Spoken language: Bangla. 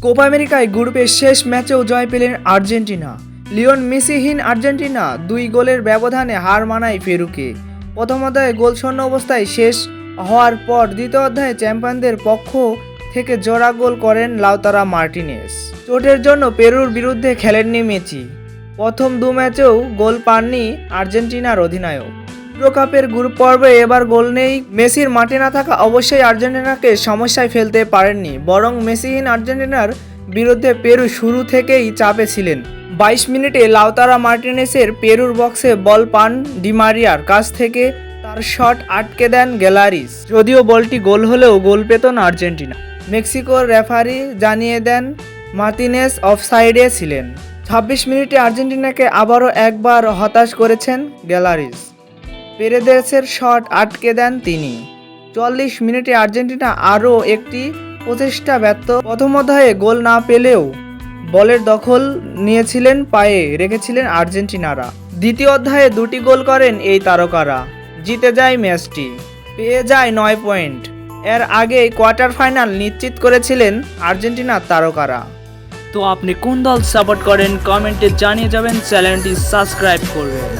কোপা আমেরিকায় গ্রুপের শেষ ম্যাচেও জয় পেলেন আর্জেন্টিনা। লিওন মেসিহীন আর্জেন্টিনা 2 গোলের ব্যবধানে হার মানায় পেরুকে। প্রথম অধ্যায়ে গোলশূন্য অবস্থায় শেষ হওয়ার পর দ্বিতীয় অধ্যায়ে চ্যাম্পিয়নদের পক্ষ থেকে জোড়া গোল করেন লাউতারো মার্টিনেজ। চোটের জন্য পেরুর বিরুদ্ধে খেলেননি মেসি। প্রথম 2 ম্যাচেও গোল পাননি আর্জেন্টিনার অধিনায়ক। বিশ্বকাপের গ্রুপ পর্বে এবার গোল নেই। মেসির মাঠে না থাকা অবশ্যই আর্জেন্টিনাকে সমস্যায় ফেলতে পারেননি, বরং মেসিহীন আর্জেন্টিনার বিরুদ্ধে পেরু শুরু থেকেই চাপে ছিলেন। 22 মিনিটে লাউতারো মার্টিনেজের পেরুর বক্সে বল পান ডি মারিয়ার কাছ থেকে, তার শট আটকে দেন গ্যালারিস। যদিও বলটি গোল হলেও গোল পেত না আর্জেন্টিনা। মেক্সিকোর রেফারি জানিয়ে দেন মার্টিনেজ অফসাইডে ছিলেন। 26 মিনিটে আর্জেন্টিনাকে আবারও একবার হতাশ করেছেন গ্যালারিস। পেরেদেসের শট আটকে দেন তিনি। 40 মিনিটে আর্জেন্টিনা আরও একটি প্রচেষ্টা ব্যর্থ। প্রথম অধ্যায়ে গোল না পেলেও বলের দখল নিয়েছিলেন, পায়ে রেখেছিলেন আর্জেন্টিনারা। দ্বিতীয় অধ্যায়ে 2টি গোল করেন এই তারকারা। জিতে যায় ম্যাচটি, পেয়ে যায় 9 পয়েন্ট। এর আগেই কোয়ার্টার ফাইনাল নিশ্চিত করেছিলেন আর্জেন্টিনার তারকারা। তো আপনি কোন দল সাপোর্ট করেন কমেন্টে জানিয়ে যাবেন, চ্যানেলটি সাবস্ক্রাইব করবেন।